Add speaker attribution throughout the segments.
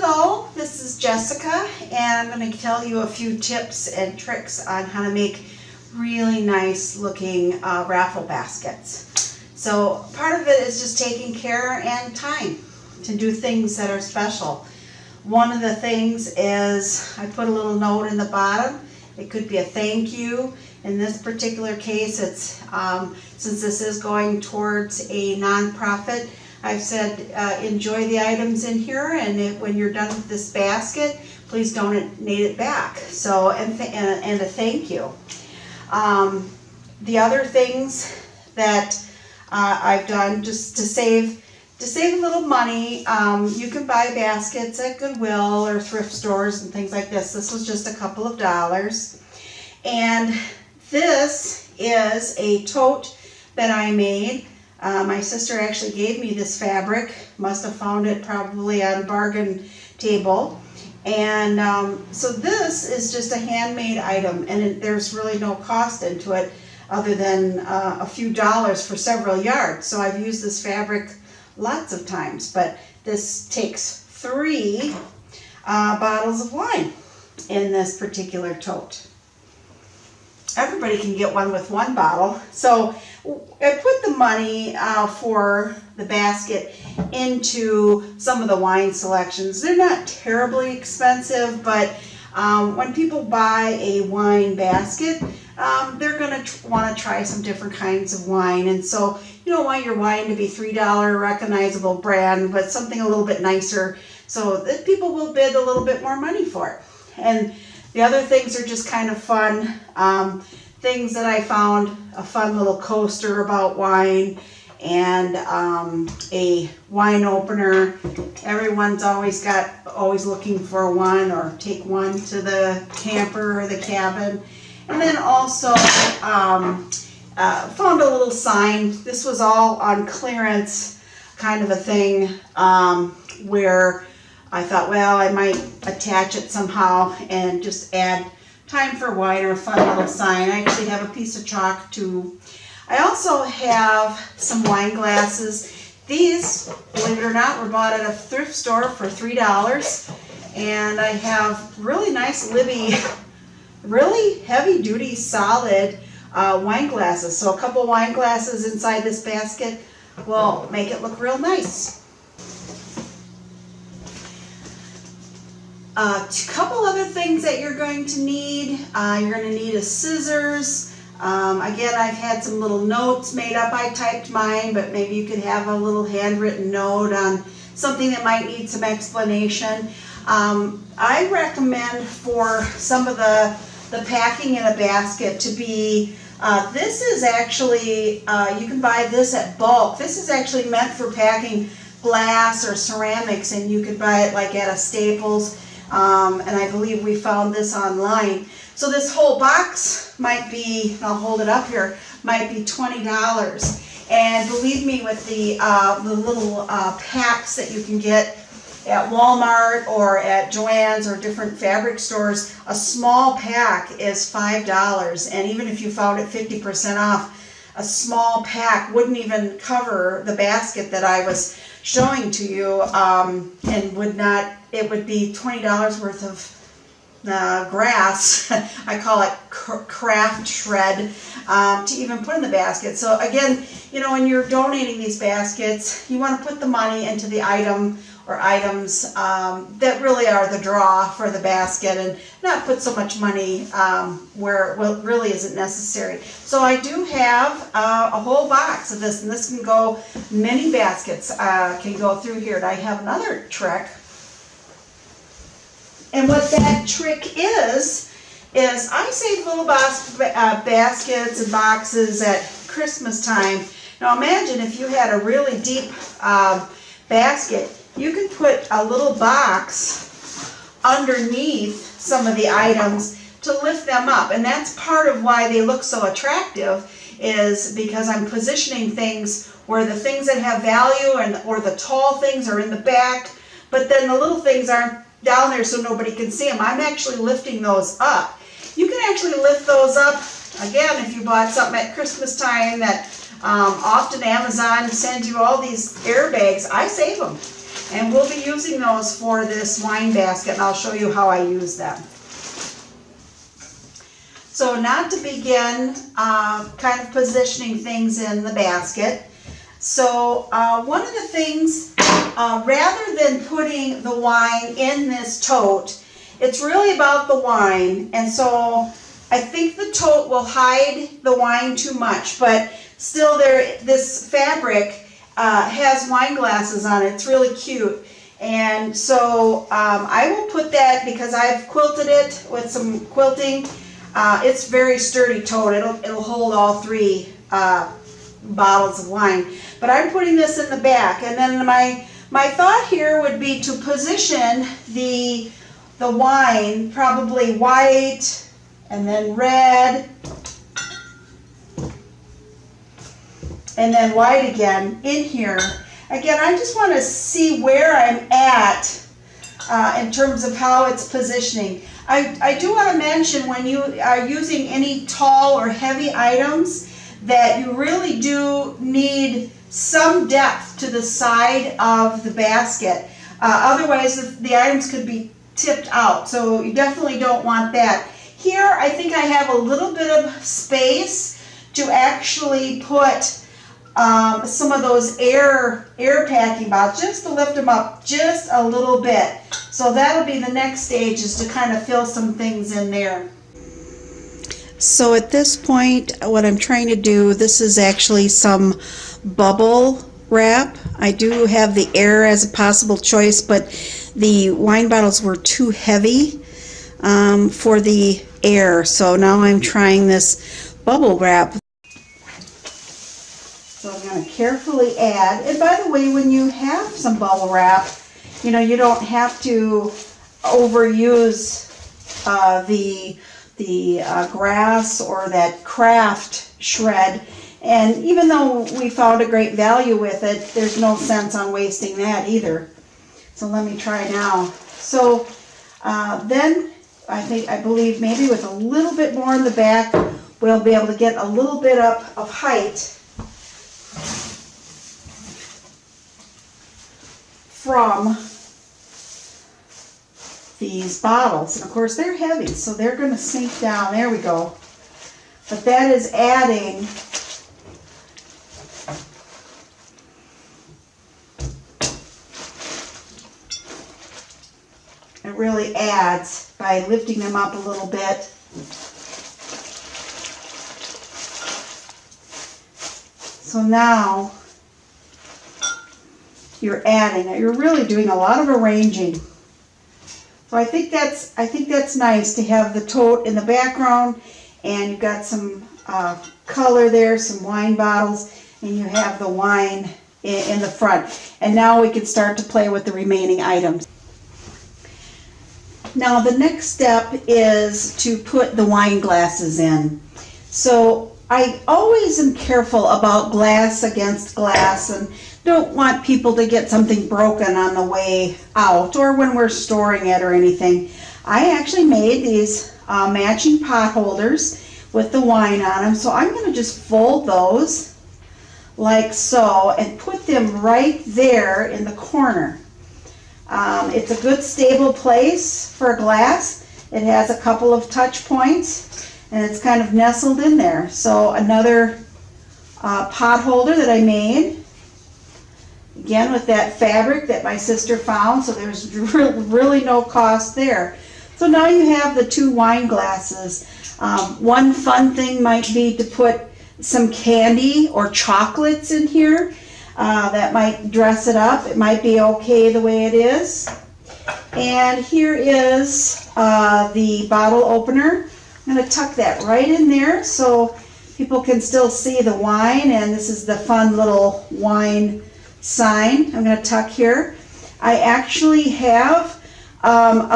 Speaker 1: Hello, this is Jessica, and I'm going to tell you a few tips and tricks on how to make really nice looking raffle baskets. So part of it is just taking care and time to do things that are special. One of the things is I put a little note in the bottom. It could be a thank you. In this particular case, it's since this is going towards a nonprofit, I've said enjoy the items in here, and when you're done with this basket, please donate it back. So and a thank you. The other things that I've done just to save a little money, you can buy baskets at Goodwill or thrift stores and things like this. This was just a couple of dollars. And this is a tote that I made. My sister actually gave me this fabric. Must have found it probably on a bargain table. And so this is just a handmade item, and there's really no cost into it other than a few dollars for several yards. So I've used this fabric lots of times, but this takes 3 bottles of wine in this particular tote. Everybody can get one with 1 bottle. So I put the money for the basket into some of the wine selections. They're not terribly expensive, but when people buy a wine basket, they're going to want to try some different kinds of wine. And so you don't want your wine to be $3 recognizable brand, but something a little bit nicer so that people will bid a little bit more money for it. And the other things are just kind of fun. Things that I found, a fun little coaster about wine and a wine opener. Everyone's always looking for one, or take one to the camper or the cabin. And then also found a little sign. This was all on clearance kind of a thing where I thought, well, I might attach it somehow and just add time for wine or a fun little sign. I actually have a piece of chalk too. I also have some wine glasses. These, believe it or not, were bought at a thrift store for $3. And I have really nice Libby, really heavy duty, solid wine glasses. So a couple wine glasses inside this basket will make it look real nice. A couple other things that you're going to need. You're going to need a scissors. Again, I've had some little notes made up. I typed mine, but maybe you could have a little handwritten note on something that might need some explanation. I recommend for some of the packing in a basket to be, this is actually, you can buy this at bulk. This is actually meant for packing glass or ceramics, and you could buy it like at a Staples. And I believe we found this online. So this whole box might be, I'll hold it up here, might be $20. And believe me, with the little packs that you can get at Walmart or at Joann's or different fabric stores, a small pack is $5. And even if you found it 50% off, a small pack wouldn't even cover the basket that I was showing to you, and would not, it would be $20 worth of grass, I call it craft shred, to even put in the basket. So again, you know, when you're donating these baskets, you want to put the money into the item or items that really are the draw for the basket, and not put so much money where it really isn't necessary. So I do have a whole box of this, and this can go, many baskets can go through here. And I have another trick. And what that trick is I save little baskets and boxes at Christmas time. Now imagine if you had a really deep basket, you can put a little box underneath some of the items to lift them up. And that's part of why they look so attractive, is because I'm positioning things where the things that have value or the tall things are in the back, but then the little things aren't down there so nobody can see them. I'm actually lifting those up. You can actually lift those up, again, if you bought something at Christmas time that often Amazon sends you all these airbags. I save them. And we'll be using those for this wine basket, and I'll show you how I use them. So now to begin kind of positioning things in the basket. So one of the things, rather than putting the wine in this tote, it's really about the wine. And so I think the tote will hide the wine too much, but still this fabric has wine glasses on it. It's really cute. And so I will put that, because I've quilted it with some quilting. It's very sturdy tote. It'll hold all 3 bottles of wine. But I'm putting this in the back, and then my thought here would be to position the wine, probably white and then red and then white again in here. Again, I just want to see where I'm at in terms of how it's positioning. I do want to mention, when you are using any tall or heavy items, that you really do need some depth to the side of the basket. Otherwise, the items could be tipped out, so you definitely don't want that. Here, I think I have a little bit of space to actually put some of those air packing bottles, just to lift them up just a little bit. So that'll be the next stage, is to kind of fill some things in there. So at this point, what I'm trying to do, this is actually some bubble wrap. I do have the air as a possible choice, but the wine bottles were too heavy for the air. So now I'm trying this bubble wrap. So I'm going to carefully add, and by the way, when you have some bubble wrap, you know, you don't have to overuse the grass or that craft shred. And even though we found a great value with it, there's no sense on wasting that either. So let me try now. So then I believe maybe with a little bit more in the back, we'll be able to get a little bit up of height from these bottles. And of course they're heavy, so they're going to sink down. There we go. But that is adding it really adds by lifting them up a little bit. So now you're adding, you're really doing a lot of arranging. So I think that's nice to have the tote in the background, and you've got some color there, some wine bottles, and you have the wine in the front. And now we can start to play with the remaining items. Now the next step is to put the wine glasses in. So I always am careful about glass against glass, and don't want people to get something broken on the way out or when we're storing it or anything. I actually made these matching pot holders with the wine on them, so I'm going to just fold those like so and put them right there in the corner. It's a good stable place for a glass. It has a couple of touch points and it's kind of nestled in there. So another pot holder that I made, again with that fabric that my sister found, so there's really no cost there. So now you have the 2 wine glasses. One fun thing might be to put some candy or chocolates in here. That might dress it up. It might be okay the way it is. And here is the bottle opener. I'm going to tuck that right in there so people can still see the wine, and this is the fun little wine sign. I'm going to tuck here. I actually have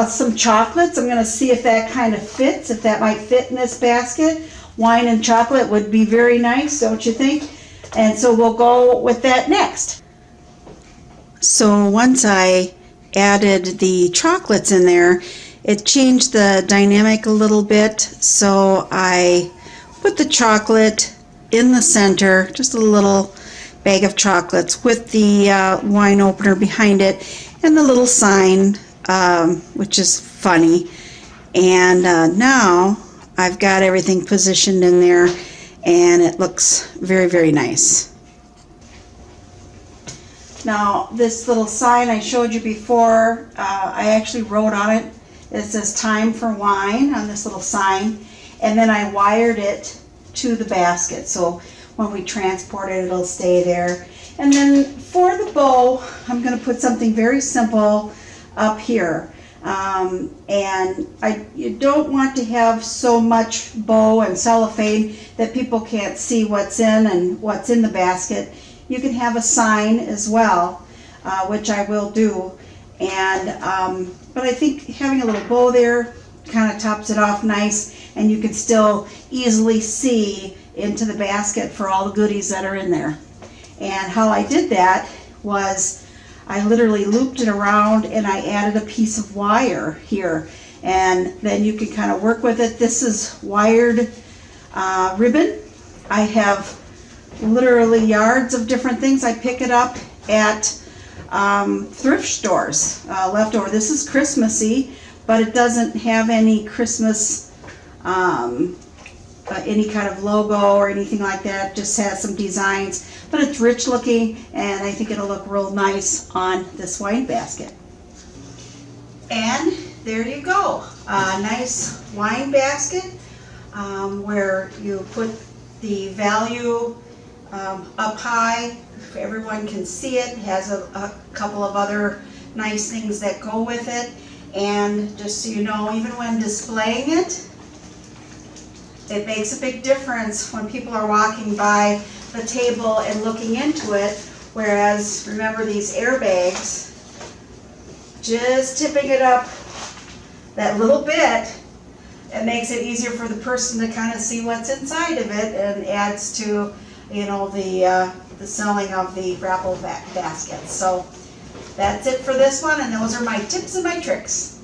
Speaker 1: some chocolates. I'm going to see if that kind of fits, if that might fit in this basket. Wine and chocolate would be very nice, don't you think? And so we'll go with that next. So once I added the chocolates in there, it changed the dynamic a little bit. So I put the chocolate in the center, just a little bag of chocolates with the wine opener behind it and the little sign, which is funny. And now I've got everything positioned in there, and it looks very, very nice. Now, this little sign I showed you before, I actually wrote on it, it says time for wine on this little sign, and then I wired it to the basket, so when we transport it, it'll stay there. And then for the bow, I'm going to put something very simple up here. And you don't want to have so much bow and cellophane that people can't see what's in and what's in the basket. You can have a sign as well, which I will do. And but I think having a little bow there kind of tops it off nice, and you can still easily see into the basket for all the goodies that are in there. And how I did that was I literally looped it around and I added a piece of wire here, and then you can kind of work with it. This is wired ribbon. I have literally yards of different things. I pick it up at thrift stores leftover. This is Christmassy, but it doesn't have any Christmas any kind of logo or anything like that. It just has some designs, but it's rich looking, and I think it'll look real nice on this wine basket. And there you go, a nice wine basket where you put the value up high, everyone can see it. It has a couple of other nice things that go with it, and just so you know, even when displaying it, it makes a big difference when people are walking by the table and looking into it, whereas remember these airbags, just tipping it up that little bit, it makes it easier for the person to kind of see what's inside of it, and adds to, you know, the selling of the raffle baskets. So that's it for this one, and those are my tips and my tricks.